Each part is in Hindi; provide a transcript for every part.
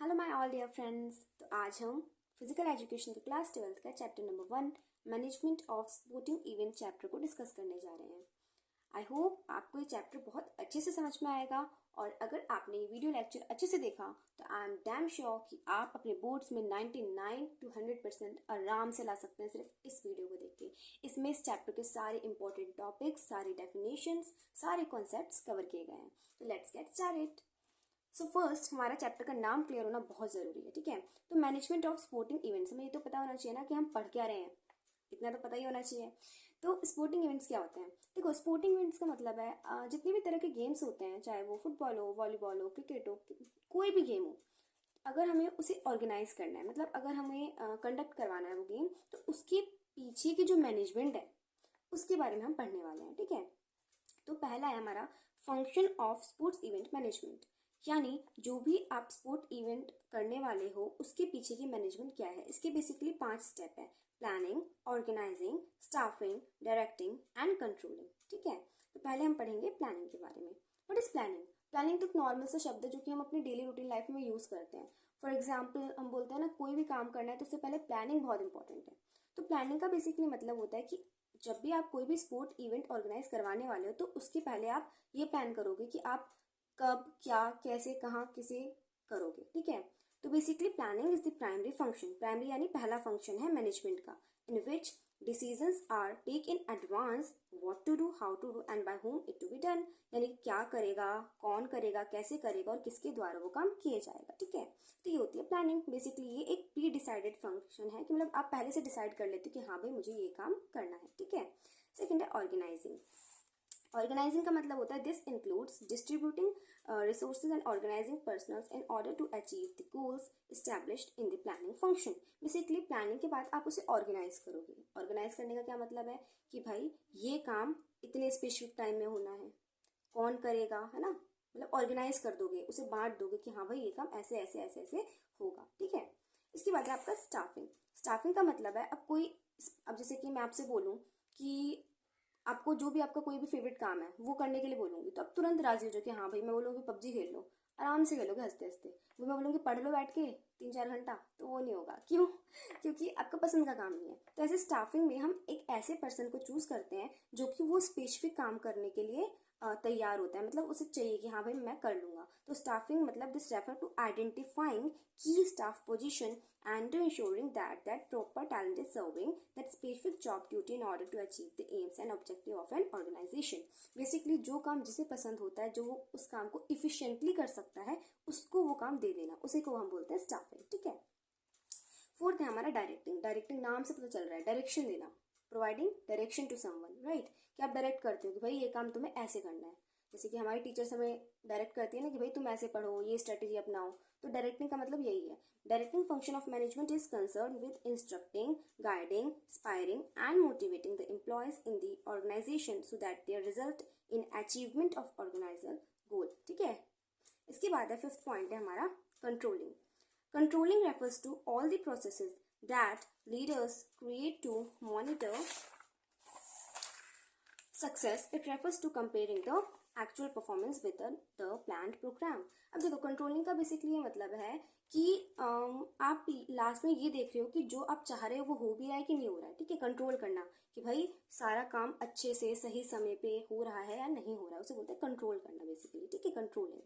Hello my all dear friends. तो आज हम फिजिकल एजुकेशन के क्लास 12th का chapter number 1 management of sporting event chapter को डिस्कस करने जा रहे हैं। आई होप आपको ये चैप्टर बहुत अच्छे से समझ में आएगा और अगर आपने ये वीडियो लेक्चर अच्छे से देखा तो आई एम डैम श्योर कि आप अपने बोर्ड्स में 99 to 100% आराम से ला सकते हैं सिर्फ इस वीडियो को देख के। इसमें इस चैप्टर के सारे इंपॉर्टेंट टॉपिक्स, सारी डेफिनेशंस, सारे कॉन्सेप्ट्स कवर किए गए हैं। तो let's get started. So first हमारा चैप्टर का नाम क्लियर होना बहुत ज़रूरी है, ठीक है। तो मैनेजमेंट ऑफ स्पोर्टिंग इवेंट्स, हमें ये तो पता होना चाहिए ना कि हम पढ़ क्या रहे हैं, इतना तो पता ही होना चाहिए। तो स्पोर्टिंग इवेंट्स क्या होते हैं? देखो, स्पोर्टिंग इवेंट्स का मतलब है जितने भी तरह के गेम्स होते हैं, चाहे वो फुटबॉल हो, वॉलीबॉल हो, क्रिकेट हो, कोई भी गेम हो, अगर हमें उसे ऑर्गेनाइज करना है, मतलब अगर हमें कंडक्ट करवाना है वो गेम, तो उसके पीछे की जो मैनेजमेंट है उसके बारे में हम पढ़ने वाले हैं, ठीक है। तो पहला है हमारा function of sports event management, यानी जो भी आप स्पोर्ट इवेंट करने वाले हो उसके पीछे की मैनेजमेंट क्या है। इसके बेसिकली 5 स्टेप है: planning, organizing, staffing, directing and controlling, ठीक है। तो पहले हम पढ़ेंगे प्लानिंग के बारे में। What is planning? प्लानिंग तो एक नॉर्मल सा शब्द है जो कि हम अपनी डेली रूटीन लाइफ में यूज करते हैं। फॉर एग्जाम्पल हम बोलते हैं ना, कोई भी काम करना है तो उससे पहले प्लानिंग बहुत इंपॉर्टेंट है। तो प्लानिंग का बेसिकली मतलब होता है कि जब भी आप कोई भी स्पोर्ट इवेंट ऑर्गेनाइज करवाने वाले हो तो उसके पहले आप ये प्लान करोगे कि आप कब, क्या, कैसे, कहाँ, किसे करोगे, ठीक है। तो basically planning is the primary function, primary यानी पहला फंक्शन है मैनेजमेंट का, in which decisions are take in advance what to do, how to do and by whom it to be done, यानी क्या करेगा, कौन करेगा, कैसे करेगा और किसके द्वारा वो काम किया जाएगा, ठीक है। तो ये होती है प्लानिंग। बेसिकली ये एक प्री डिसाइडेड फंक्शन है कि मतलब आप पहले से डिसाइड कर लेते हो कि हाँ भाई मुझे ये काम करना है, ठीक है। सेकेंड है ऑर्गेनाइजिंग। ऑर्गेनाइजिंग का मतलब होता है this includes distributing resources and organizing personnel in order to achieve the goals established in the planning function। Basically planning के बाद आप उसे ऑर्गेनाइज करोगे। ऑर्गेनाइज करने का क्या मतलब है कि भाई ये काम इतने स्पेसिफिक टाइम में होना है, कौन करेगा, है ना। मतलब ऑर्गेनाइज कर दोगे, उसे बांट दोगे कि हाँ भाई ये काम ऐसे ऐसे ऐसे ऐसे होगा, ठीक है। इसके बाद है आपका स्टाफिंग। स्टाफिंग का मतलब है अब जैसे कि मैं आपसे बोलूँ कि आपको जो भी आपका कोई भी फेवरेट काम है वो करने के लिए बोलूंगी तो आप तुरंत राजी हो जाओ कि हाँ भाई, मैं बोलूँगी पबजी खेल लो, आराम से खेलोगे हंसते हंसते। वो मैं बोलूँगी पढ़ लो बैठ के 3-4 घंटा, तो वो नहीं होगा। क्यों? क्योंकि आपका पसंद का काम नहीं है। तो ऐसे स्टाफिंग में हम एक ऐसे पर्सन को चूज करते हैं जो कि वो स्पेसिफिक काम करने के लिए तैयार होता है, मतलब उसे चाहिए कि हाँ भाई मैं कर लूंगा। तो स्टाफिंग मतलब दिस रेफर टू आइडेंटिफाइंग की staff position and to ensuring that proper talent is serving that specific job duty in order to achieve the aims and objective of an organization। Basically जो काम जिसे पसंद होता है, जो वो उस काम को इफिशिएंटली कर सकता है, उसको वो काम दे देना, उसी को हम बोलते हैं स्टाफिंग, ठीक है। फोर्थ है हमारा डायरेक्टिंग। डायरेक्टिंग नाम से पता चल रहा है, डायरेक्शन देना, providing direction to someone, right. कि आप डायरेक्ट करते हो कि भाई ये काम तुम्हें ऐसे करना है। जैसे कि हमारी टीचर्स हमें डायरेक्ट करती है ना कि भाई तुम ऐसे पढ़ो, ये स्ट्रेटेजी अपनाओ। तो डायरेक्टिंग का मतलब यही है। Directing function of management is concern with instructing, guiding, inspiring and motivating the employees in the organisation so that they result in achievement of organiser goal, ठीक है। इसके बाद है फिफ्थ पॉइंट है हमारा controlling. Controlling refers to all the processes that leaders create to monitor success. It refers to comparing the actual performance with the planned program। अब देखो, कंट्रोलिंग का बेसिकली ये मतलब है कि आप लास्ट में ये देख रहे हो कि जो आप चाह रहे हो वो हो भी रहा है कि नहीं हो रहा है, ठीक है। कंट्रोल करना कि भाई सारा काम अच्छे से सही समय पे हो रहा है या नहीं हो रहा है, उसे बोलते हैं कंट्रोल करना बेसिकली, ठीक है, कंट्रोलिंग।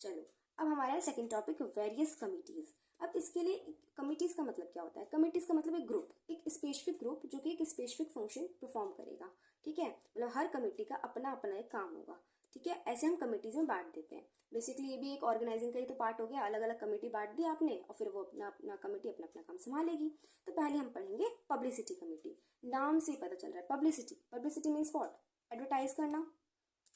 चलो, अब हमारा सेकंड टॉपिक वेरियस कमिटीज। अब इसके लिए कमिटीज का मतलब क्या होता है? कमिटीज का मतलब एक ग्रुप, एक स्पेसिफिक ग्रुप जो कि एक स्पेसिफिक फंक्शन परफॉर्म करेगा, ठीक है। मतलब हर कमिटी का अपना अपना एक काम होगा, ठीक है। ऐसे हम कमिटीज में बांट देते हैं। बेसिकली ये भी एक ऑर्गेनाइजिंग का ही तो पार्ट हो गया। अलग अलग कमेटी बांट दी आपने और फिर वो अपना अपना कमेटी अपना अपना काम संभालेगी। तो पहले हम पढ़ेंगे पब्लिसिटी कमेटी। नाम से पता चल रहा है publicity. Publicity means what? Advertise करना,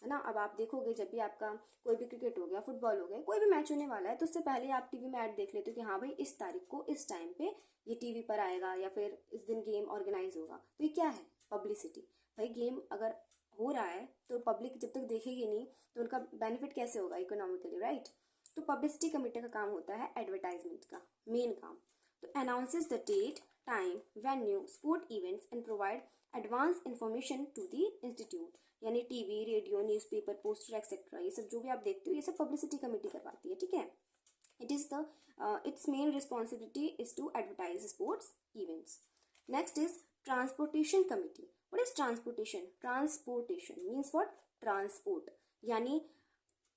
है ना। अब आप देखोगे जब भी आपका कोई भी क्रिकेट हो गया, फुटबॉल हो गया, कोई भी मैच होने वाला है तो उससे पहले आप टीवी में ऐड देख लेते हो कि हाँ भाई इस तारीख को इस टाइम पे ये टीवी पर आएगा या फिर इस दिन गेम ऑर्गेनाइज होगा। तो ये क्या है? पब्लिसिटी। भाई गेम अगर हो रहा है तो पब्लिक जब तक देखेगी नहीं तो उनका बेनिफिट कैसे होगा इकोनॉमिकली, राइट। तो पब्लिसिटी कमेटी का काम होता है एडवर्टाइजमेंट का मेन काम। तो announces the date, time, venue, sport events and provide advance information to the institute, यानी TV, radio, newspaper, poster etcetera, ये सब जो भी आप देखते हो ये सब पब्लिसिटी कमेटी करवाती है, ठीक है। It is the its main responsibility is to advertise sports events. Next is transportation committee. What is transportation? Transportation means what? Transport. यानी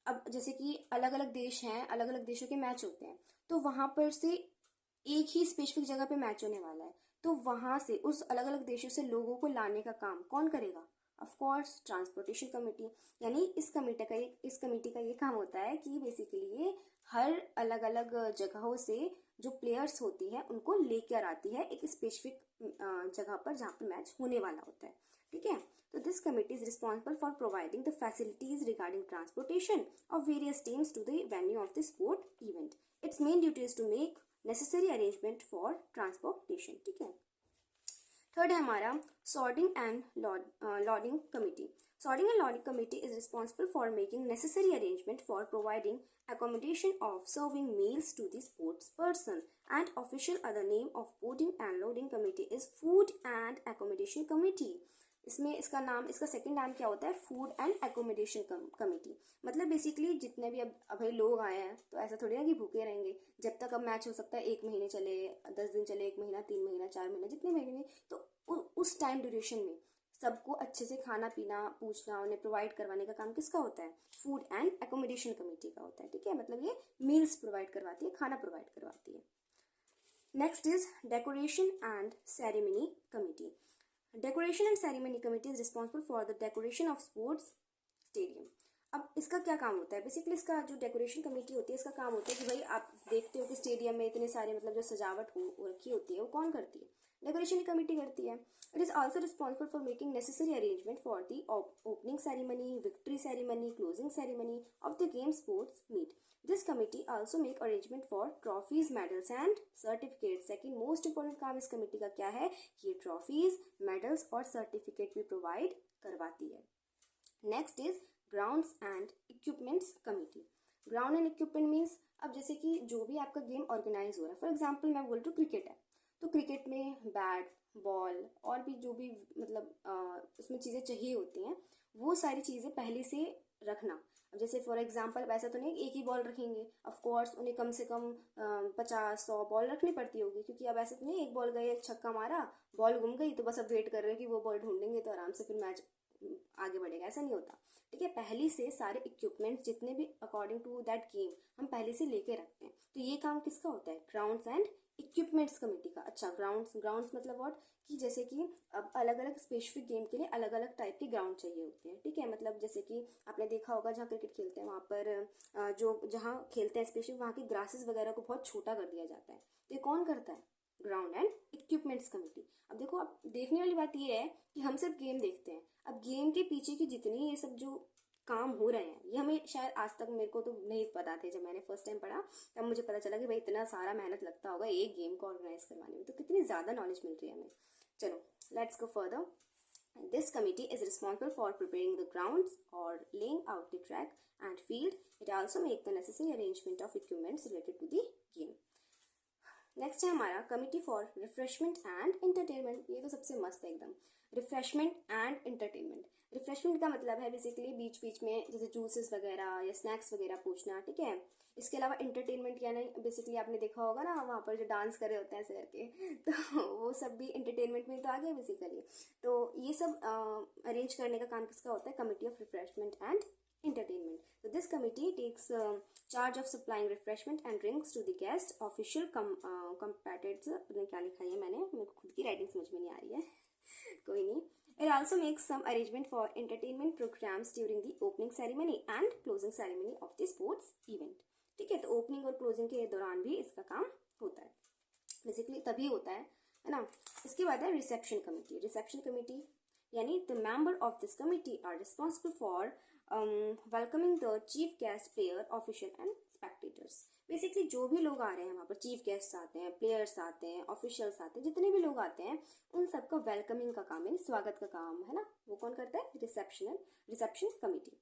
अब जैसे कि अलग अलग देश हैं, अलग अलग देशों के मैच होते हैं, तो वहां पर से एक ही स्पेसिफिक जगह पे मैच होने वाला है, तो वहां से उस अलग अलग देशों से लोगों को लाने का काम कौन करेगा? Of course transportation committee. यानी इस कमेटी का ये काम होता है कि बेसिकली ये हर अलग अलग जगहों से जो प्लेयर्स होती है उनको लेकर आती है एक स्पेसिफिक जगह पर जहाँ पर मैच होने वाला होता है। ठीक है, तो this committee is responsible for providing the facilities regarding transportation of various teams to the venue of the sport event. Its main duty is to make necessary arrangement for transportation. ठीक है, थर्ड है हमारा sorting and lodging committee. Sorting and Loading Committee is responsible for making necessary arrangement for providing accommodation of serving meals to the sports person. And official other name of Boarding and Loading Committee is Food and Accommodation Committee. इसमें इसका सेकंड नाम क्या होता है? Food and accommodation committee. मतलब बेसिकली जितने भी अब भाई लोग आए हैं तो ऐसा थोड़ी ना कि भूखे रहेंगे। जब तक अब मैच हो सकता है 1 महीने चले, 10 दिन चले, 1 महीना, 3 महीना, 4 महीना, जितने महीने में, तो उस टाइम ड्यूरेशन में सबको अच्छे से खाना पीना पूछना, उन्हें प्रोवाइड करवाने का काम किसका होता है? फूड एंड एकोमोडेशन कमेटी का होता है। ठीक है, मतलब ये मील्स प्रोवाइड करवाती है, खाना प्रोवाइड करवाती है। Next is decoration and ceremony committee. Decoration and ceremony committee is responsible for the decoration of sports stadium. अब इसका क्या काम होता है? बेसिकली इसका जो डेकोरेशन कमेटी होती है इसका काम होता है कि भाई आप देखते हो कि स्टेडियम में इतने सारे मतलब जो सजावट हो रखी होती है वो कौन करती है? डेकोरेशन कमेटी करती है। It is also responsible for making necessary arrangement for the opening ceremony, victory ceremony, closing ceremony of the game sports meet. This committee also make arrangement for trophies, medals and certificates. Second most important काम इस कमेटी का क्या है? ये trophies, medals और certificate भी provide करवाती है। Next is grounds and equipments committee. Ground and equipment means अब जैसे कि जो भी आपका गेम ऑर्गेनाइज हो रहा है, फॉर एग्जाम्पल मैं बोल रही हूँ क्रिकेट है, तो क्रिकेट में बैट, बॉल और भी जो भी मतलब उसमें चीज़ें चाहिए होती हैं वो सारी चीज़ें पहले से रखना। अब जैसे फॉर एग्जांपल वैसा तो नहीं एक ही बॉल रखेंगे, ऑफ कोर्स उन्हें कम से कम 50-100 बॉल रखनी पड़ती होगी, क्योंकि अब ऐसा तो नहीं एक बॉल गई, छक्का मारा, बॉल गुम गई, तो बस अब वेट कर रहे हैं कि वो बॉल ढूंढेंगे तो आराम से फिर मैच आगे बढ़ेगा। ऐसा नहीं होता। ठीक है, पहले से सारे इक्विपमेंट्स जितने भी अकॉर्डिंग टू दैट गेम हम पहले से लेके रखते हैं। तो ये काम किसका होता है? ग्राउंड्स एंड इक्विपमेंट्स कमेटी का। अच्छा, ग्राउंड्स मतलब व्हाट कि जैसे कि अब अलग अलग स्पेसिफिक गेम के लिए अलग अलग टाइप के ग्राउंड चाहिए होते हैं। ठीक है, मतलब जैसे कि आपने देखा होगा जहाँ क्रिकेट खेलते हैं वहाँ पर जहाँ खेलते हैं स्पेशली वहाँ के ग्रासेस वगैरह को बहुत छोटा कर दिया जाता है। तो ये कौन करता है? Ground and equipments committee. अब देखो, अब देखने वाली बात ये है कि हम सिर्फ गेम देखते हैं, अब गेम के पीछे की जितनी ये सब जो काम हो रहे हैं ये हमें शायद आज तक मेरे को तो नहीं पता थे। जब मैंने फर्स्ट टाइम पढ़ा तब मुझे पता चला कि भाई इतना सारा मेहनत लगता होगा एक गेम को ऑर्गेनाइज करवाने में, तो कितनी ज़्यादा नॉलेज मिल रही है हमें। चलो let's go further. This committee is responsible for preparing the grounds or laying out the track and field. It also make the necessary arrangement of equipments related to the game. Next है हमारा committee for refreshment and entertainment. ये तो सबसे मस्त है एकदम, रिफ्रेशमेंट एंड एंटरटेनमेंट। रिफ्रेशमेंट का मतलब है बेसिकली बीच बीच में जैसे जूसेस वगैरह या स्नैक्स वगैरह पूछना। ठीक है, इसके अलावा एंटरटेनमेंट यानी बेसिकली आपने देखा होगा ना वहाँ पर जो डांस कर रहे होते हैं ऐसे करके, तो वो सब भी एंटरटेनमेंट में तो आ गया बेसिकली। तो ये सब अरेंज करने का काम किसका होता है? Committee of refreshment and entertainment. So this committee takes charge of supplying refreshment and drinks to the guest official competitors। क्या लिखा है मैंने, मेरे को खुद की राइटिंग समझ में नहीं आ रही है कोई नहीं। It also makes some arrangement for entertainment programs during the opening ceremony and closing ceremony of the sports event। ठीक है, तो ओपनिंग और क्लोजिंग के दौरान भी इसका काम होता है, बेसिकली तभी होता है ना। इसके बाद है रिसेप्शन कमेटी। रिसेप्शन कमेटी यानी the member of this committee are responsible for welcoming the chief guest, player, official and spectators. Basically जो भी लोग आ रहे हैं वहाँ पर, चीफ गेस्ट आते हैं, प्लेयर्स आते हैं, ऑफिशियल्स आते हैं, जितने भी लोग आते हैं उन सबका वेलकमिंग का काम यानी स्वागत का काम है ना, वो कौन करता है? Reception committee.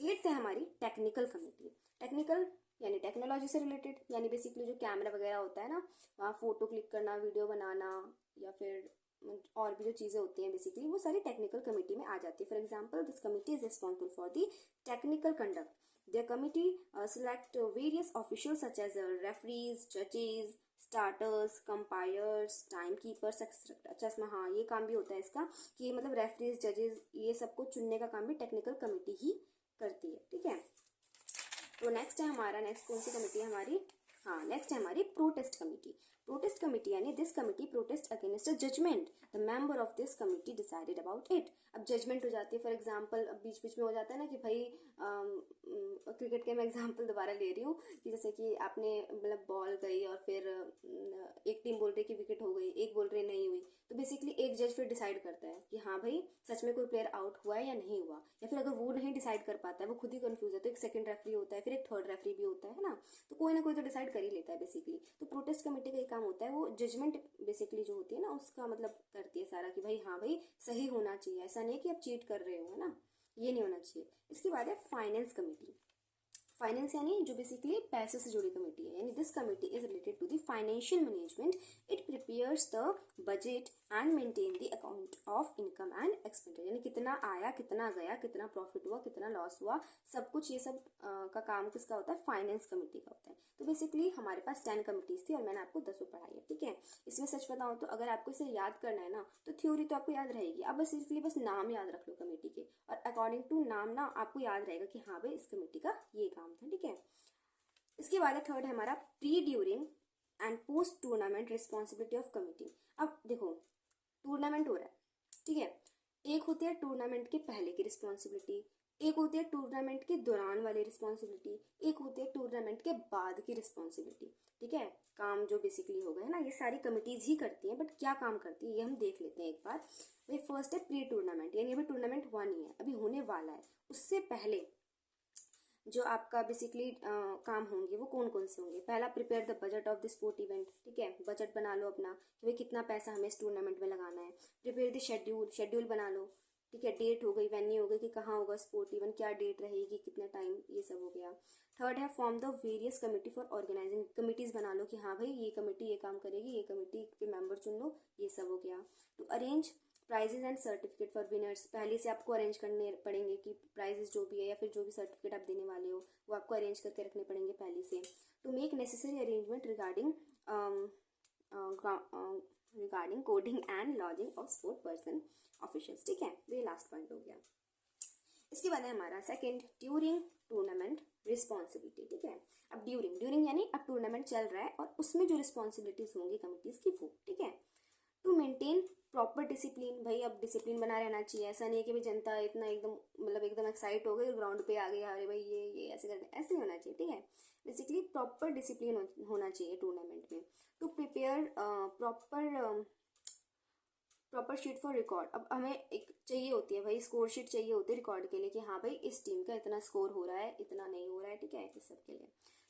8th है हमारी टेक्निकल कमेटी। टेक्निकल यानी टेक्नोलॉजी से रिलेटेड, यानी बेसिकली जो कैमरा वगैरह होता है ना, वहाँ फोटो क्लिक करना, वीडियो बनाना या फिर और भी जो चीज़ें होती हैं बेसिकली वो सारी टेक्निकल कमेटी में आ जाती है। For example this committee is responsible for the technical conduct Their committee select various officials such as referees, judges, starters, umpires, time keepers etcetera. अच्छा इसमें हाँ ये काम भी होता है इसका कि मतलब रेफरीज, जजेस ये सबको चुनने का काम भी टेक्निकल कमेटी ही करती है. ठीक है. तो नेक्स्ट है हमारा, नेक्स्ट कौन सी कमेटी है हमारी, हाँ नेक्स्ट है हमारी प्रोटेस्ट कमेटी. प्रोटेस्ट कमेटी यानी this committee protest against a judgment the member of this committee decided about it. अब जजमेंट हो जाती है, फॉर एग्जांपल अब बीच बीच में हो जाता है ना कि भाई क्रिकेट के मैं एग्जांपल दोबारा ले रही हूँ कि जैसे कि आपने मतलब बॉल गई और फिर एक टीम बोल रही कि विकेट हो गई, एक बोल रही नहीं हुई, तो बेसिकली एक जज फिर डिसाइड करता है कि हाँ भाई सच में कोई प्लेयर आउट हुआ है या नहीं हुआ, या फिर अगर वो नहीं डिसाइड कर पाता है, वो खुद ही कंफ्यूज है, तो एक सेकंड रेफरी होता है, फिर एक थर्ड रेफरी भी होता है ना, तो कोई ना कोई तो डिसाइड कर ही लेता है बेसिकली. तो प्रोटेस्ट कमेटी का ये काम होता है, वो जजमेंट बेसिकली जो होती है ना उसका मतलब करती है सारा कि भाई हाँ भाई सही होना चाहिए, ऐसा नहीं कि आप चीट कर रहे हो, है ना, ये नहीं होना चाहिए. इसके बाद है फाइनेंस कमेटी. फाइनेंस यानी जो बेसिकली पैसे से जुड़ी कमेटी है, यानी this committee is related to the financial management. It prepares the budget and maintain the account of income and expenditure. यानी कितना आया, कितना गया, कितना प्रॉफिट हुआ, कितना लॉस हुआ, सब कुछ ये सब का काम किसका होता है, फाइनेंस कमेटी का होता है. तो बेसिकली हमारे पास 10 कमिटीज थी और मैंने आपको 10 पढ़ाई है. ठीक है. इसमें सच बताऊं तो अगर आपको इसे याद करना है ना तो थ्योरी तो आपको याद रहेगी, अब बस इसलिए बस नाम याद रख लो कमेटी के, और अकॉर्डिंग टू नाम ना आपको याद रहेगा कि हाँ भाई इस कमेटी का ये काम था. ठीक है. इसके बाद थर्ड है हमारा pre, during and post tournament responsibility of committee. अब देखो टूर्नामेंट हो रहा है, ठीक है, एक होती है टूर्नामेंट के पहले की रिस्पॉन्सिबिलिटी, एक होती है टूर्नामेंट के दौरान वाली रिस्पॉन्सिबिलिटी, एक होती है टूर्नामेंट के बाद की रिस्पॉन्सिबिलिटी. ठीक है. काम जो बेसिकली हो गया ना ये सारी कमिटीज ही करती हैं, बट क्या काम करती है ये हम देख लेते हैं एक बार. भाई फर्स्ट है प्री टूर्नामेंट, यानी अभी टूर्नामेंट हुआ नहीं है, अभी होने वाला है, उससे पहले जो आपका बेसिकली काम होंगे वो कौन कौन से होंगे. पहला prepare the budget of the sport event. ठीक है. बजट बना लो अपना कि भाई कितना पैसा हमें इस टूर्नामेंट में लगाना है. प्रिपेयर द शेड्यूल, शेड्यूल बना लो. ठीक है. डेट हो गई, वेन्यू हो गई कि कहाँ होगा स्पोर्ट इवेंट, क्या डेट रहेगी, कितना टाइम, ये सब हो गया. थर्ड है form the various committee for organizing. Committees बना लो कि हाँ भाई ये कमेटी ये काम करेगी, ये कमेटी के मेंबर चुन लो, ये सब हो गया. To arrange prizes and certificate for winners. पहले से आपको अरेंज करने पड़ेंगे कि प्राइजेस जो भी है या फिर जो भी सर्टिफिकेट आप देने वाले हो वो आपको अरेंज करके रखने पड़ेंगे पहले से. To make necessary arrangement regarding coding and lodging of sport person officials. ठीक है. तो ये लास्ट पॉइंट हो गया. इसके बाद है हमारा सेकंड ड्यूरिंग टूर्नामेंट रिस्पॉन्सिबिलिटी. ठीक है. अब ड्यूरिंग यानी अब टूर्नामेंट चल रहा है और उसमें जो रिस्पॉन्सिबिलिटीज होंगी कमिटीज की वो. ठीक है. To maintain proper discipline. भाई अब डिसिप्लिन बना रहना चाहिए, ऐसा नहीं है कि भाई जनता इतना एकदम मतलब एकदम एक्साइट हो गई और ग्राउंड पे आ गई, अरे भाई ये ऐसे करना, ऐसे नहीं होना चाहिए. ठीक है. बेसिकली प्रॉपर डिसिप्लिन होना चाहिए टूर्नामेंट में. To prepare proper sheet for record. अब हमें एक चाहिए होती है भाई, स्कोर शीट चाहिए होती है रिकॉर्ड के लिए कि हाँ भाई इस टीम का इतना स्कोर हो रहा है, इतना नहीं हो रहा है. ठीक है. इस सब के लिए.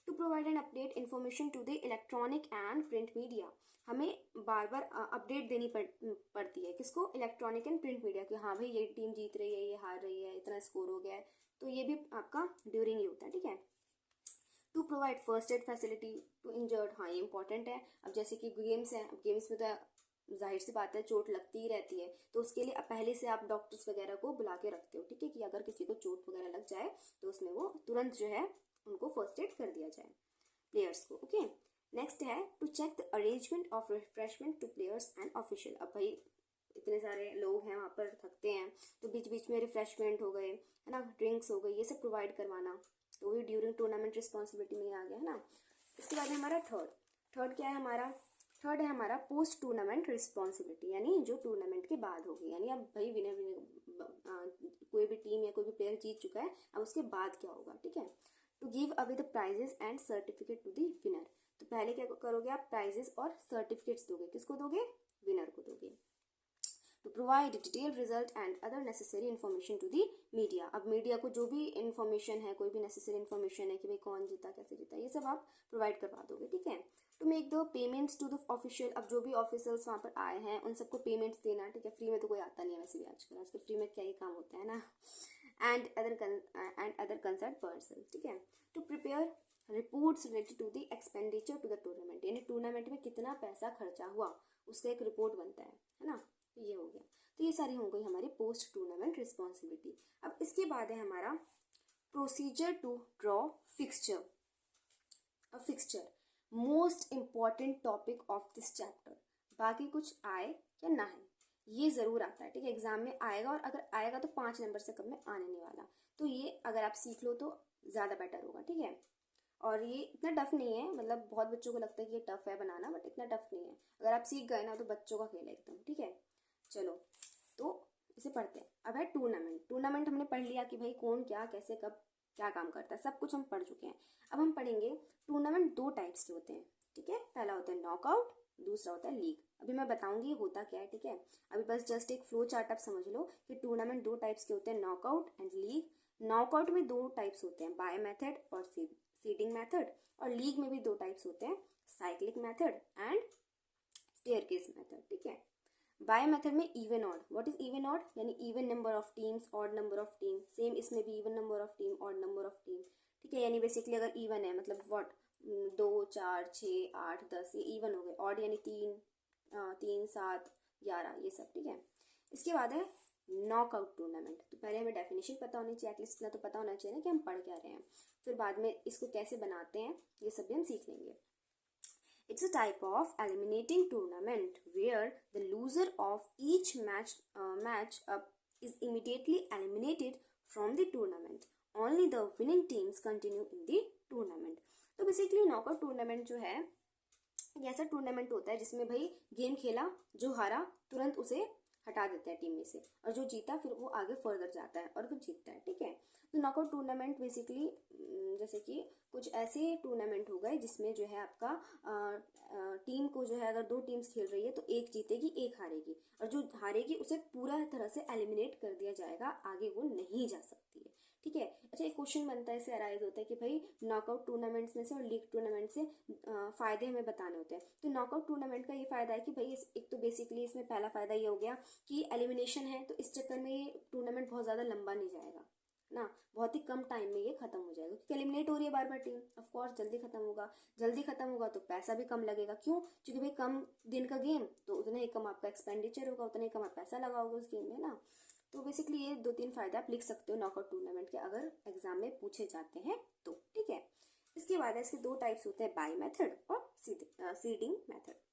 To provide and update information to the electronic and print media. हमें बार बार अपडेट देनी पड़ती है किसको, इलेक्ट्रॉनिक एंड प्रिंट मीडिया, कि हाँ भाई ये टीम जीत रही है, ये हार रही है, इतना स्कोर हो गया है. तो ये भी आपका ड्यूरिंग ही होता है. ठीक है. To provide first aid facility to injured. हाँ ये इंपॉर्टेंट है. अब जैसे कि गेम्स हैं, अब गेम्स में तो जाहिर सी बात है चोट लगती ही रहती है, तो उसके लिए पहले से आप डॉक्टर्स वगैरह को बुला के रखते हो. ठीक है. कि अगर किसी को चोट वगैरह लग जाए तो उसमें वो तुरंत जो है उनको फर्स्ट एड कर दिया जाए प्लेयर्स को. ओके. नेक्स्ट है to check the arrangement of refreshment to players and official. अब भाई इतने सारे लोग हैं वहाँ पर, थकते हैं, तो बीच बीच में रिफ्रेशमेंट हो गए, है ना, ड्रिंक्स हो गई, ये सब प्रोवाइड करवाना, तो ये ड्यूरिंग टूर्नामेंट रिस्पॉन्सिबिलिटी में आ गया, है ना. इसके बाद हमारा थर्ड क्या है हमारा, थर्ड है हमारा पोस्ट टूर्नामेंट रिस्पॉन्सिबिलिटी, यानी जो टूर्नामेंट के बाद होगी. यानी अब भाई कोई भी टीम या कोई भी प्लेयर जीत चुका है, अब उसके बाद क्या होगा. ठीक है. To give away the prizes and certificate to the winner. तो पहले क्या करोगे आप, प्राइजेस और सर्टिफिकेट्स दोगे. किसको दोगे, विनर को दोगे. To provide detail result and other necessary information to the media. अब मीडिया को जो भी इन्फॉर्मेशन है, कोई भी नेसेसरी इन्फॉर्मेशन है कि भाई कौन जीता, कैसे जीता, ये सब आप प्रोवाइड करवा दोगे. ठीक है. To make the payments to the official. अब जो भी ऑफिसर्स वहाँ पर आए हैं उन सबको पेमेंट्स देना. ठीक है. फ्री में तो कोई आता नहीं है वैसे भी आजकल फ्री में क्या ही काम होता है ना. And other concern person. ठीक है. To prepare reports related to the expenditure to the tournament. यानी टूर्नामेंट में कितना पैसा खर्चा हुआ उसका एक रिपोर्ट बनता है ना. ये हो गया. तो ये सारी हो गई हमारी पोस्ट टूर्नामेंट रिस्पॉन्सिबिलिटी. अब इसके बाद है हमारा procedure to draw fixture, a fixture most important topic of this chapter. बाकी कुछ आए या ना आए, ये ज़रूर आता है, ठीक है, एग्जाम में आएगा, और अगर आएगा तो 5 नंबर से कम में आने नहीं वाला। तो ये अगर आप सीख लो तो ज़्यादा बेटर होगा, ठीक है। और ये इतना टफ नहीं है, मतलब बहुत बच्चों को लगता है कि ये टफ है बनाना, बट इतना टफ नहीं है। अगर आप सीख गए ना तो बच्चों का खेल है एकदम, ठीक है। चलो, तो इसे पढ़ते हैं। अब है टूर्नामेंट। टूर्नामेंट हमने पढ़ लिया कि भाई कौन क्या कैसे कब क्या काम करता है, सब कुछ हम पढ़ चुके हैं। अब हम पढ़ेंगे टूर्नामेंट 2 टाइप्स के होते हैं, ठीक है। पहला होता है नॉकआउट, दूसरा होता है लीग। अभी मैं बताऊंगी ये होता क्या है, ठीक है। अभी बस जस्ट एक फ्लो चार्ट आप समझ लो कि टूर्नामेंट 2 टाइप्स के होते हैं, नॉकआउट एंड लीग। नॉकआउट में 2 टाइप्स होते हैं, बाय मेथड और सीडिंग मेथड। और लीग में भी 2 टाइप्स होते हैं, cyclic method and staircase method, ठीक है। बाय मेथड में even odd, what is even odd, यानी even number of teams, odd number of team. Same इसमें भी even number of team, odd number of team, ठीक है। यानी बेसिकली अगर इवन है मतलब व्हाट 2 4 6 8 10 ये इवन हो गए। ऑड यानी 3 7 11 ये सब, ठीक है। इसके बाद है नॉकआउट टूर्नामेंट। तो पहले हमें डेफिनेशन पता होनी चाहिए, एटलीस्ट इतना तो पता होना चाहिए ना कि हम पढ़ क्या रहे हैं। फिर बाद में इसको कैसे बनाते हैं ये सब भी हम सीख लेंगे। It's a type of eliminating tournament where the loser of each match up is immediately eliminated from the tournament. Only the winning teams continue in the tournament. तो बेसिकली नॉकआउट टूर्नामेंट जो है ये ऐसा टूर्नामेंट होता है जिसमें भाई गेम खेला, जो हारा तुरंत उसे हटा देते हैं टीम में से, और जो जीता फिर वो आगे फर्दर जाता है और फिर जीतता है, ठीक है। तो नॉकआउट टूर्नामेंट बेसिकली जैसे कि कुछ ऐसे टूर्नामेंट हो गए जिसमें जो है आपका टीम को जो है अगर 2 टीम्स खेल रही है तो एक जीतेगी एक हारेगी, और जो हारेगी उसे पूरा तरह से एलिमिनेट कर दिया जाएगा, आगे वो नहीं जा सकती है, ठीक है। अच्छा, एक क्वेश्चन बनता है, इससे अराइज होता है कि भाई नॉकआउट टूर्नामेंट्स में से और लीग टूर्नामेंट से फ़ायदे हमें बताने होते हैं। तो नॉकआउट टूर्नामेंट का ये फ़ायदा है कि भाई एक तो बेसिकली इसमें पहला फ़ायदा ये हो गया कि एलिमिनेशन है, तो इस चक्कर में ये टूर्नामेंट बहुत ज़्यादा लंबा नहीं जाएगा ना, बहुत ही कम टाइम में ये खत्म हो जाएगा, क्योंकि एलिमिनेट हो रही है बार बार टीम, ऑफ कोर्स जल्दी खत्म होगा। जल्दी खत्म होगा तो पैसा भी कम लगेगा, क्यों, क्योंकि भाई कम दिन का गेम, तो उतना ही कम आपका एक्सपेंडिचर होगा, उतना ही कम आप पैसा लगाओगे उस गेम में ना। तो बेसिकली ये 2-3 फायदे आप लिख सकते हो नॉकआउट टूर्नामेंट के, अगर एग्जाम में पूछे जाते हैं तो, ठीक है। इसके बाद इसके 2 टाइप्स होते हैं, बाय मेथड और सीडिंग मेथड।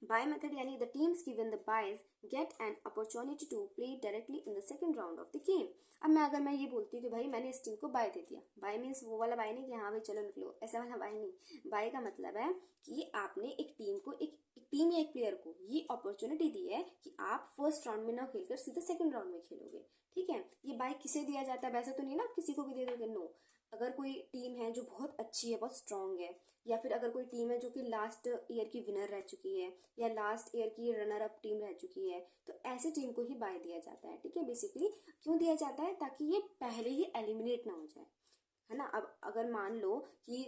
बाय मेथड यानी the teams given the byes get an opportunity to play directly in the second round of the game. अब मैं ये बोलती हूँ कि भाई मैंने इस टीम को बाय दे दिया, बाय मीन्स वो वाला बाय नहीं कि हाँ भाई चलो निकलो, ऐसा वाला बाय नहीं। बाय का मतलब है कि आपने एक टीम को एक टीम या एक प्लेयर को ये अपॉर्चुनिटी दी है कि आप फर्स्ट राउंड में ना खेलकर सीधे सेकंड राउंड में खेलोगे, ठीक है। ये बाय किसे दिया जाता है, वैसे तो नहीं ना किसी को भी दे दोगे, नो। अगर कोई टीम है जो बहुत अच्छी है, बहुत स्ट्रांग है, या फिर अगर कोई टीम है जो कि लास्ट ईयर की विनर रह चुकी है या लास्ट ईयर की रनर अप टीम रह चुकी है, तो ऐसे टीम को ही बाय दिया जाता है, ठीक है। बेसिकली क्यों दिया जाता है, ताकि ये पहले ही एलिमिनेट ना हो जाए, है ना। अब अगर मान लो कि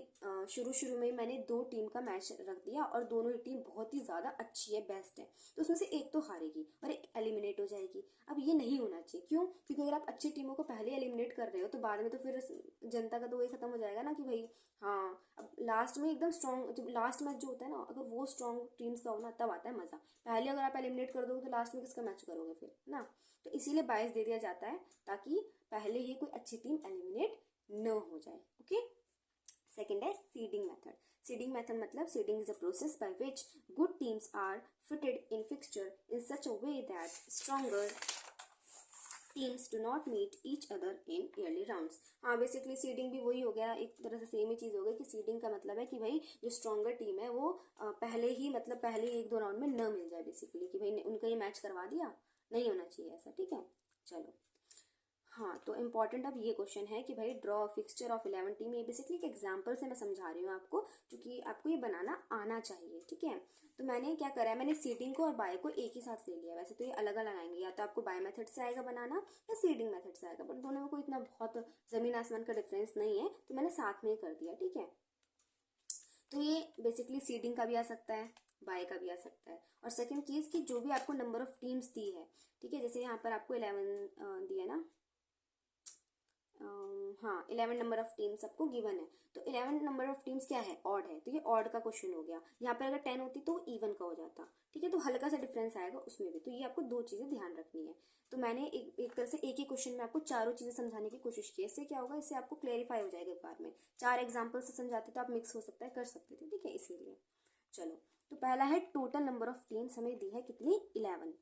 शुरू में मैंने 2 टीम का मैच रख दिया और दोनों ही टीम बहुत ही ज़्यादा अच्छी है, बेस्ट है, तो उसमें से एक तो हारेगी और एक एलिमिनेट हो जाएगी। अब ये नहीं होना चाहिए, क्यों, क्योंकि अगर आप अच्छी टीमों को पहले एलिमिनेट कर रहे हो तो बाद में तो फिर जनता का तो वही खत्म हो जाएगा ना कि भाई हाँ, अब लास्ट में एकदम स्ट्रॉन्ग, जब लास्ट मैच जो होता है ना, अगर वो स्ट्रॉन्ग टीम्स का हो ना तब आता है मज़ा। पहले अगर आप एलिमिनेट कर दोगे तो लास्ट में किसका मैच करोगे फिर ना। तो इसीलिए बायस दे दिया जाता है ताकि पहले ही कोई अच्छी टीम एलिमिनेट न हो जाए, ओके। सेकंड है सीडिंग मेथड। सीडिंग मेथड मतलब seeding is a process by which good teams are fitted in fixture in such a way that stronger teams do not meet each other in early rounds. हाँ, बेसिकली सीडिंग भी वही हो गया, एक तरह से सेम ही चीज़ हो गई कि सीडिंग का मतलब है कि भाई जो स्ट्रॉन्गर टीम है वो पहले ही 1-2 राउंड में न मिल जाए, बेसिकली कि भाई उनका ये मैच करवा दिया, नहीं होना चाहिए ऐसा, ठीक है। चलो, हाँ, तो इम्पॉर्टेंट अब ये क्वेश्चन है कि भाई ड्रॉ फिक्सचर ऑफ 11 टीम। ये बेसिकली एक एग्जांपल से मैं समझा रही हूँ आपको, क्योंकि आपको ये बनाना आना चाहिए, ठीक है। तो मैंने क्या करा है, मैंने सीडिंग को और बाय को एक ही साथ ले लिया। वैसे तो ये अलग अलग आएंगे, या तो आपको बाय मेथड से आएगा बनाना या सीडिंग मेथड से आएगा, बट दोनों में कोई इतना बहुत ज़मीन आसमान का डिफरेंस नहीं है, तो मैंने साथ में ही कर दिया, ठीक है। तो ये बेसिकली सीडिंग का भी आ सकता है, बाय का भी आ सकता है। और सेकेंड चीज़ कि जो भी आपको नंबर ऑफ टीम्स दी है, ठीक है, जैसे यहाँ पर आपको 11 दिया ना, हाँ 11 नंबर ऑफ टीम्स आपको गिवन है, तो 11 नंबर ऑफ टीम्स क्या है, ऑड है, तो ये ऑड का क्वेश्चन हो गया। यहाँ पर अगर 10 होती तो इवन का हो जाता, ठीक है, तो हल्का सा डिफरेंस आएगा उसमें भी। तो ये आपको दो चीजें ध्यान रखनी है। तो मैंने एक तरह से एक ही क्वेश्चन में आपको चारों चीजें समझाने की कोशिश की। इससे क्या होगा, इससे आपको क्लेरिफाई हो जाएगा एक बार में। 4 एग्जाम्पल से समझाते तो आप मिक्स हो सकता है, कर सकते थे, ठीक है, इसीलिए। चलो, तो पहला है टोटल नंबर ऑफ टीम्स हमें दी है कितनी, 11।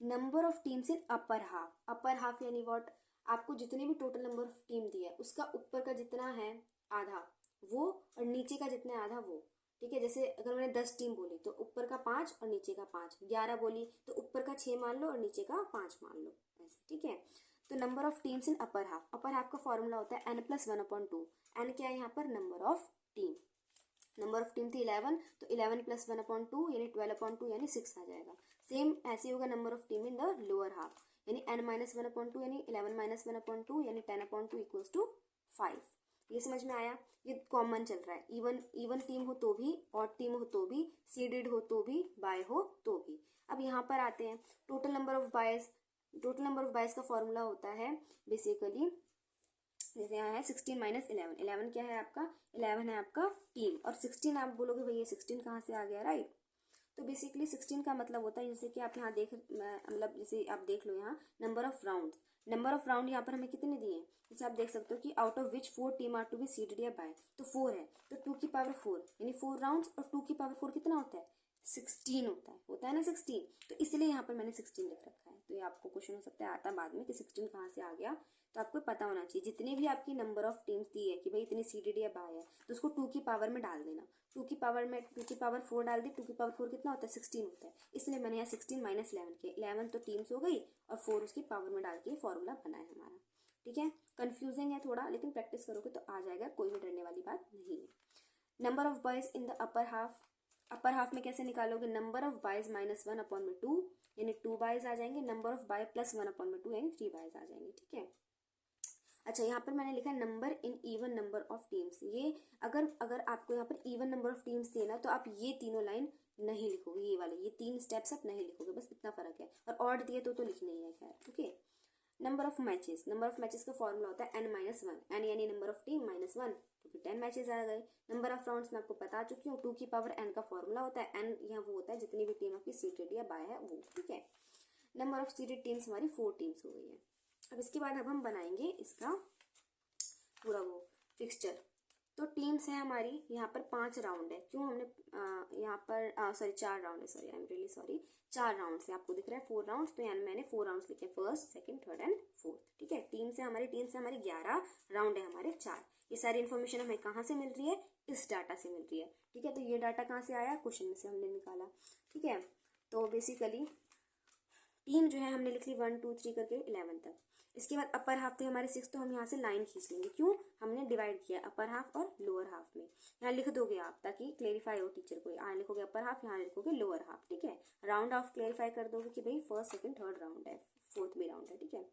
Number of teams in upper half, upper half यानी व्हाट, आपको जितने भी टोटल नंबर ऑफ टीम दी है उसका ऊपर का जितना है आधा वो, और नीचे का जितना है आधा वो, ठीक है। जैसे अगर मैंने 10 टीम बोली तो ऊपर का 5 और नीचे का 5, 11 बोली तो ऊपर का 6 मान लो और नीचे का 5 मान लो, ऐसे, ठीक है। तो number of teams in upper half, upper half का फॉर्मूला होता है n+1/2। n क्या है यहाँ पर, number of team. Number of team थी 11, तो 11 + 1/2 यानी 12/2 यानी 6 आ जाएगा। सेम ऐसे होगा number of team in the lower half, यानी n-1/2 यानी 11 - 1/2 यानी 10/2 = 5। ये समझ में आया, ये कॉमन चल रहा है। इवन टीम हो तो भी, ऑड टीम हो तो भी, सीडेड हो तो भी, बाय हो तो भी। अब यहाँ पर आते हैं total number of boys. Total number of boys का फॉर्मूला होता है बेसिकली, जैसे यहाँ है 16 - 11। 11 क्या है आपका, 11 है आपका टीम, और 16 आप बोलोगे भैया 16 कहाँ से आ गया, राइट। तो बेसिकली 16 का मतलब होता है, जैसे कि आप यहाँ देख, मतलब जैसे आप देख लो यहाँ number of round. Number of round यहाँ पर हमें कितने दिए हैं, जैसे आप देख सकते हो कि out of which 4 team are to be seeded या बाय, तो 4 है, तो 2 की पावर 4 यानी 4 राउंड्स, और 2 की पावर 4 कितना होता है, 16 होता है ना 16। तो इसलिए यहाँ पर मैंने 16 लिख रखा है। तो ये आपको क्वेश्चन हो सकता है आता बाद में कि 16 कहाँ से आ गया, तो आपको पता होना चाहिए जितनी भी आपकी नंबर ऑफ टीम्स दी है कि भाई इतनी सीडेड या बाय है, तो उसको 2 की पावर में डाल देना। 2 की पावर में 2 की पावर 4 डाल दी, 2 की पावर 4 कितना होता है, 16 होता है। इसलिए मैंने यहाँ 16 - 11 किया। 11 तो टीम्स हो गई और 4 उसकी पावर में डाल के फॉर्मूला बनाया हमारा, ठीक है। कंफ्यूजिंग है थोड़ा, लेकिन प्रैक्टिस करोगे तो आ जाएगा, कोई भी डरने वाली बात नहीं है। Number of boys in the upper half, upper half में कैसे निकालोगे, नंबर ऑफ बॉयज -1/2 यानी 2 बॉयज आ जाएंगे, नंबर ऑफ बॉय +1/2 यानी 3 बॉयज आ जाएंगे, ठीक है। अच्छा, यहाँ पर मैंने लिखा है number in even number of teams. ये अगर आपको यहाँ पर इवन नंबर ऑफ टीम्स दिए ना, तो आप ये तीनों लाइन नहीं लिखोगे, ये वाले, ये 3 स्टेप्स आप नहीं लिखोगे, बस इतना फर्क है। और ऑड दिए तो लिखना ही है, खैर, okay. Number of matches, number of matches का फॉर्मूला होता है n-1, n यानी नंबर ऑफ टीम -1, तो फिर 10 मैचेस आ गए। नंबर ऑफ राउंड्स मैं आपको बता चुकी हूँ, 2 की पावर n का फॉर्मूला होता है। n यहाँ वो होता है जितनी भी टीम आपकी सीटेड या बाय है वो, ठीक है। नंबर ऑफ सीटेड टीम्स हमारी 4 टीम्स हो गई है। अब इसके बाद अब हम बनाएंगे इसका पूरा वो फिक्सचर। तो टीम्स है हमारी, यहाँ पर 5 राउंड है, क्यों हमने यहाँ पर सॉरी 4 राउंड है, sorry I am really sorry, 4 round से आपको दिख रहा है 4 राउंड्स, तो यानी मैंने 4 राउंड्स लिखे, first, second, third and fourth, ठीक है। टीम से हमारी 11 राउंड है हमारे 4। ये सारी इन्फॉर्मेशन हमें कहाँ से मिल रही है, इस डाटा से मिल रही है, ठीक है। तो ये डाटा कहाँ से आया, क्वेश्चन में से हमने निकाला, ठीक है। तो बेसिकली टीम जो है हमने लिख ली 1 2 3 करके 11 तक। इसके बाद अपर हाफ थे हमारे 6, तो हम यहाँ से लाइन खींच लेंगे, क्यों, हमने डिवाइड किया अपर हाफ और लोअर हाफ में। यहाँ लिख दोगे आप ताकि क्लेरिफाई हो टीचर को, यहाँ लिखोगे अपर हाफ, यहाँ लिखोगे लोअर हाफ, ठीक है। राउंड ऑफ क्लेरिफाई कर दोगे कि भाई फर्स्ट, सेकंड, थर्ड राउंड है, फोर्थ भी राउंड है, ठीक है।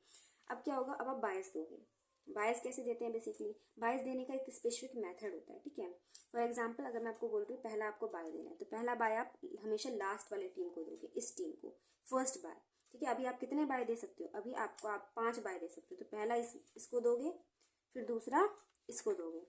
अब क्या होगा, अब आप बायस दोगे। बायस कैसे देते हैं, बेसिकली बायस देने का एक स्पेसिफिक मेथड होता है, ठीक है। फॉर एग्जाम्पल अगर मैं आपको बोल रही हूँ पहला आपको बाय देना है, तो पहला बाय आप हमेशा लास्ट वाले टीम को दोगे, इस टीम को फर्स्ट बाय, ठीक है। अभी आप कितने बाय दे सकते हो, अभी आपको आप 5 बाय दे सकते हो। तो पहला इसको दोगे, फिर दूसरा इसको दोगे,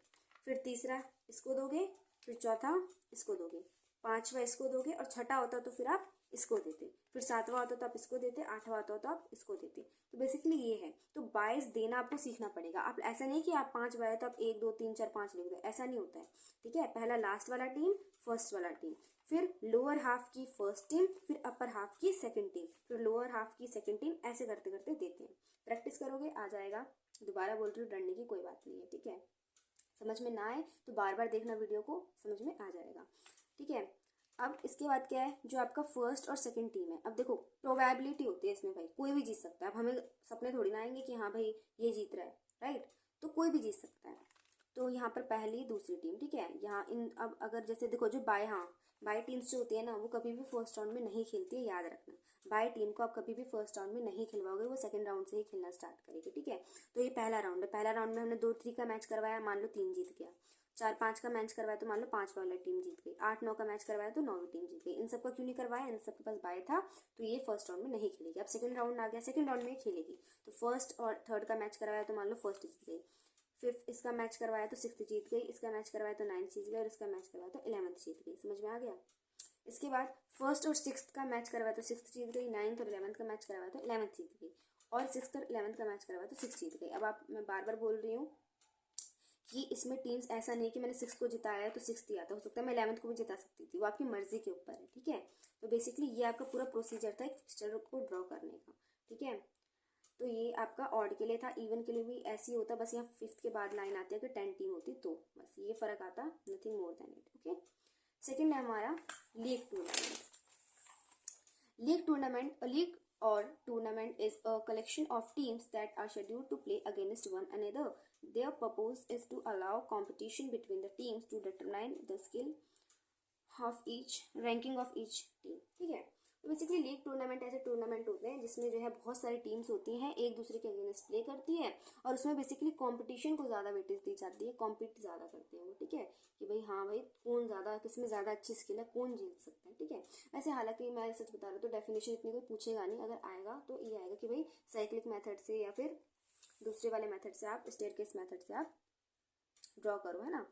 फिर तीसरा इसको दोगे, फिर चौथा इसको दोगे, पांचवा इसको दोगे, और छठा होता तो फिर आप इसको देते, फिर सातवां होता तो आप इसको देते, आठवां होता तो आप इसको देते। तो बेसिकली ये है, तो बायस देना आपको सीखना पड़ेगा। आप ऐसा नहीं कि आप 5 बाय तो आप 1 2 3 4 5 लिख दो, ऐसा नहीं होता है, ठीक है। पहला लास्ट वाला टीम, फर्स्ट वाला टीम, फिर लोअर हाफ की फर्स्ट टीम, फिर अपर हाफ की सेकंड टीम, फिर लोअर हाफ की सेकंड टीम, ऐसे करते करते देते हैं। प्रैक्टिस करोगे आ जाएगा। दोबारा बोल रही हूँ, डरने की कोई बात नहीं है, ठीक है। समझ में ना आए तो बार बार देखना वीडियो को, समझ में आ जाएगा, ठीक है। अब इसके बाद क्या है, जो आपका फर्स्ट और सेकंड टीम है, अब देखो प्रोबेबिलिटी होती है इसमें, भाई कोई भी जीत सकता है। अब हमें सपने थोड़ी ना आएंगे कि हाँ भाई ये जीत रहा है, राइट, तो कोई भी जीत सकता है। तो यहाँ पर पहली दूसरी टीम, ठीक है। यहाँ इन अब अगर जैसे देखो जो बाय टीम्स जो होती है ना, वो कभी भी फर्स्ट राउंड में नहीं खेलती है, याद रखना। बाय टीम को आप कभी भी फर्स्ट राउंड में नहीं खिलवाओगे, वो सेकंड राउंड से ही खेलना स्टार्ट करेगी, ठीक है। तो ये पहला राउंड है, पहला राउंड में हमने 2-3 का मैच करवाया, मान लो 3 जीत गया। 4 5 का मैच करवाया तो मान लो 5 वाला टीम जीत गई, 8 9 का मैच करवाया तो 9वीं टीम जीत गई। इन सबका क्यों नहीं करवाया, इन सबके पास बाय था तो ये फर्स्ट राउंड में नहीं खेलेगी। अब सेकंड राउंड आ गया, सेकंड राउंड में खेलेगी तो फर्स्ट और थर्ड का मैच करवाया तो मान लो फर्स्ट जीत गई, फिफ्थ इसका मैच करवाया तो सिक्स्थ जीत गई, इसका मैच करवाया तो 9th जीत गई और इसका मैच करवाया तो 11th जीत गई। समझ में आ गया। इसके बाद फर्स्ट और सिक्स्थ का मैच करवाया तो सिक्स्थ जीत गई, 9th और 11th का मैच करवाया तो 11th जीत गई, और सिक्स्थ और 11th का मैच करवाया तो 6th जीत गई। अब मैं बार बार बोल रही हूँ कि इसमें टीम्स ऐसा नहीं कि मैंने 6 को जिताया है तो 6 दिया था, हो सकता है मैं 11th को भी जिता सकती थी, वो आपकी मर्जी के ऊपर है। ठीक है, तो बेसिकली ये आपका पूरा प्रोसीजर था एक फिक्सचर को ड्रॉ करने का। ठीक है, तो ये आपका ऑड के लिए था। इवन के लिए भी ऐसे ही होता, बस यहाँ 5th के बाद लाइन आती है कि 10 टीम होती तो बस ये फर्क आता, nothing more than it. Okay, second है हमारा league tournament. League or tournament is a collection of teams that are scheduled to play against one another. Their purpose is to allow competition between the teams to determine the skill of each, ranking of each team. ठीक है, तो बेसिकली लीग टूर्नामेंट ऐसे टूर्नामेंट होते हैं जिसमें जो है बहुत सारी टीम्स होती हैं, एक दूसरे के अगेंस्ट प्ले करती है और उसमें बेसिकली कंपटीशन को ज़्यादा वेटेज दी जाती है, कॉम्पीट ज़्यादा करते हैं वो। ठीक है, कि भाई हाँ भाई कौन ज़्यादा, किसमें ज़्यादा अच्छी स्किल है, कौन जीत सकता है। ठीक है, वैसे हालांकि मैं सच बता रहा हूँ तो डेफिनेशन इतनी कोई पूछेगा नहीं, अगर आएगा तो ये आएगा कि भाई साइक्लिक मेथड से या फिर दूसरे वाले मेथड से, आप स्टेयरकेस मेथड से आप ड्रॉ करो, है ना।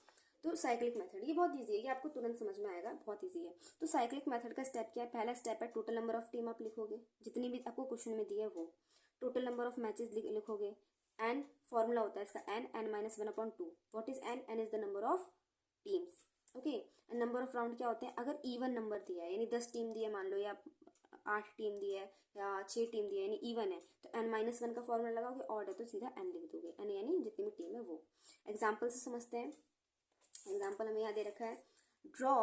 तो साइक्लिक मेथड ये बहुत इजी है, ये आपको तुरंत समझ में आएगा, बहुत इजी है। तो साइक्लिक मेथड का स्टेप क्या है, पहला स्टेप है टोटल नंबर ऑफ टीम आप लिखोगे, जितनी भी आपको क्वेश्चन में दी है वो। टोटल नंबर ऑफ मैचेस लिखोगे, एन फॉर्मूला होता है इसका, N minus 1/2। What is N, N is the number of teams. Okay, number of round क्या होते हैं, अगर इवन नंबर दिया है यानी 10 टीम दी है मान लो, या 8 टीम दी है या 6 टीम दी है, यानी इवन है तो n-1 का फॉर्मूला लगाओगे, ऑड है तो सीधा n लिख दोगे, n यानी जितनी भी टीम है वो। एग्जाम्पल से समझते हैं, एग्जाम्पल हमें यहाँ दे रखा है, draw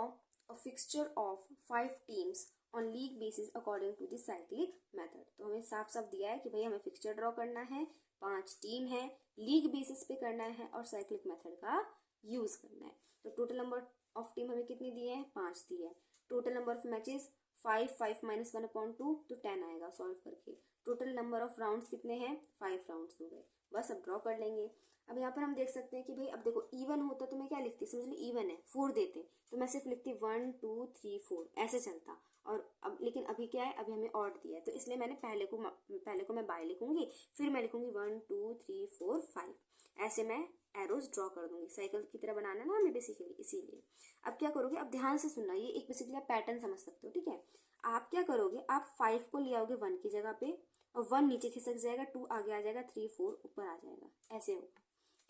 a fixture of 5 teams on league basis according to the cyclic method. तो हमें साफ साफ दिया है कि भाई हमें फिक्सचर ड्रॉ करना है, 5 टीम है, लीग बेसिस पे करना है और साइक्लिक मेथड का यूज करना है। तो टोटल नंबर ऑफ टीम हमें कितनी दी है, 5 दी है। Total number of matches 5 minus 1/2 तो 10 आएगा सॉल्व करके। टोटल नंबर ऑफ राउंड्स कितने हैं, 5 राउंड्स हो गए, बस अब ड्रॉ कर लेंगे। अब यहाँ पर हम देख सकते हैं कि भाई अब देखो इवन होता तो मैं क्या लिखती, समझ ली इवन है 4 देते तो मैं सिर्फ लिखती 1 2 3 4 ऐसे चलता, और अब लेकिन अभी क्या है, अभी हमें ऑड दिया है तो इसलिए मैंने पहले को मैं बाय लिखूंगी, फिर मैं लिखूंगी 1 2 3 4 5, ऐसे मैं एरोज ड्रॉ कर दूंगी, साइकिल की तरह बनाना ना हमें बेसिकली, इसीलिए। अब क्या करोगे, अब ध्यान से सुनना, ये एक बेसिकली आप पैटर्न समझ सकते हो। ठीक है, आप क्या करोगे, आप 5 को ले आओगे 1 की जगह पे और 1 नीचे खिसक जाएगा, 2 आगे आ जाएगा, 3 4 ऊपर आ जाएगा, ऐसे होगा।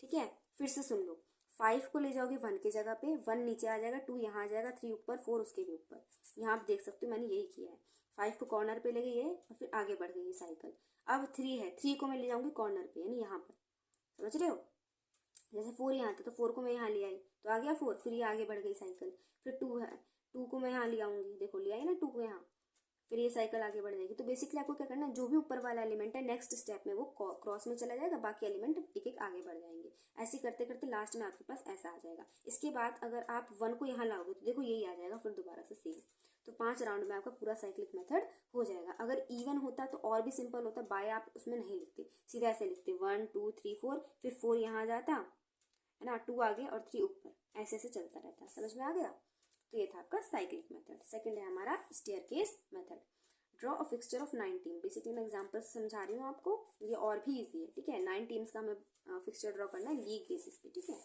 ठीक है, फिर से सुन लो, 5 को ले जाओगे 1 की जगह पे, 1 नीचे आ जाएगा, 2 यहाँ आ जाएगा, 3 ऊपर, 4 उसके भी ऊपर। यहाँ आप देख सकते हो मैंने यही किया है, 5 को कॉर्नर पे ले गई है और फिर आगे बढ़ गई साइकिल। अब 3 है, 3 को मैं ले जाऊंगी कॉर्नर पे यानी यहाँ पर, समझ रहे हो। जैसे 4 यहाँ था तो 4 को मैं यहाँ ले आई तो आ गया 4, फिर ये आगे बढ़ गई साइकिल। फिर 2 है, 2 को मैं यहाँ ले आऊंगी, देखो ले आई ना 2 को यहाँ, फिर ये साइकिल आगे बढ़ जाएगी। तो बेसिकली आपको क्या करना है, जो भी ऊपर वाला एलिमेंट है नेक्स्ट स्टेप में वो क्रॉस में चला जाएगा, बाकी एलिमेंट एक एक आगे बढ़ जाएंगे। ऐसे करते करते लास्ट में आपके पास ऐसा आ जाएगा। इसके बाद अगर आप 1 को यहाँ लाओगे तो देखो यही आ जाएगा, फिर दोबारा से सेम। तो 5 राउंड में आपका पूरा साइक्लिक मेथड हो जाएगा। अगर इवन होता तो और भी सिंपल होता, बाय आप उसमें नहीं लिखते, सीधा ऐसे लिखते 1 2 3 4, फिर 4 यहाँ आ जाता है ना, 2 आगे और 3 ऊपर, ऐसे ऐसे चलता रहता। समझ में आ गया। तो ये था आपका साइक्लिक मेथड। सेकंड है हमारा staircase method. Draw a fixture of 9 team. Basically मैं एग्जांपल से समझा रही हूँ आपको, ये और भी इजी है। ठीक है, 9 टीम्स का हमें फिक्सचर ड्रॉ करना है लीग बेसिस पे। ठीक है,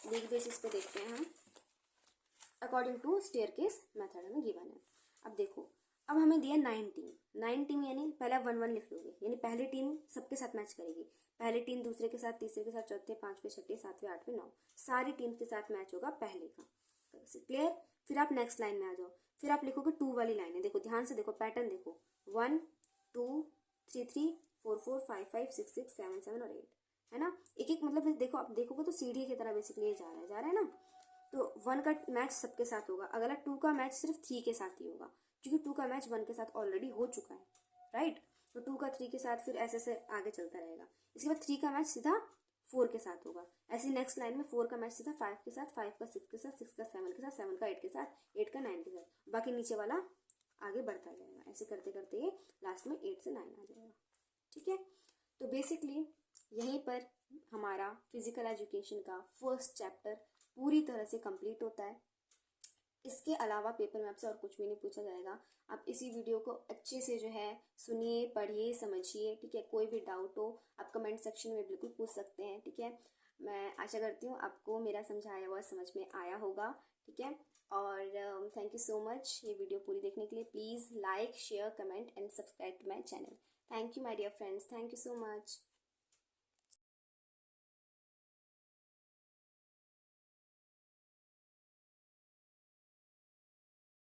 लीग बेसिस पे देखते हैं हम, अकॉर्डिंग टू स्टेयरकेस मेथड हमें गिवन है। अब देखो, अब हमें दिया 9 टीम यानी पहला 1 1 लिख लोगे, यानी पहली टीम सबके साथ मैच करेगी, पहली टीम दूसरे के साथ, तीसरे के साथ, चौथे, पांचवें, छठे, सातवें, आठवें, 9 सारी टीम के साथ मैच होगा पहले का। क्लियर। फिर आप नेक्स्ट लाइन में आ जाओ, फिर आप लिखोगे 2 वाली लाइन है। देखो ध्यान से देखो, पैटर्न देखो, 1 2 3 3 4 4 5 5 6 6 7 7 और 8, है ना। एक एक मतलब देखो, आप देखोगे तो सीढ़ी की तरह बेसिकली ये जा रहा है ना। तो 1 का मैच सबके साथ होगा, अगला 2 का मैच सिर्फ 3 के साथ ही होगा, क्योंकि 2 का मैच 1 के साथ ऑलरेडी हो चुका है, राइट। तो 2 का 3 के साथ, फिर ऐसे ऐसे आगे चलता रहेगा। इसके बाद 3 का मैच सीधा 4 के साथ होगा। ऐसे नेक्स्ट लाइन में 4 का मैच सीधा 5 के साथ, 5 का 6 के साथ, 6 का 7 के साथ, 7 का 8 के साथ, 8 का 9 के साथ, बाकी नीचे वाला आगे बढ़ता जाएगा। ऐसे करते करते ये लास्ट में 8 से 9 आ जाएगा। ठीक है, तो बेसिकली यहीं पर हमारा फिजिकल एजुकेशन का फर्स्ट चैप्टर पूरी तरह से कंप्लीट होता है। इसके अलावा पेपर में आपसे और कुछ भी नहीं पूछा जाएगा। आप इसी वीडियो को अच्छे से जो है सुनिए, पढ़िए, समझिए, ठीक है। कोई भी डाउट हो आप कमेंट सेक्शन में बिल्कुल पूछ सकते हैं, ठीक है। मैं आशा करती हूँ आपको मेरा समझाया हुआ समझ में आया होगा, ठीक है। और थैंक यू सो मच ये वीडियो पूरी देखने के लिए। Please like, share, comment and subscribe to my channel. Thank you my dear friends, thank you so much.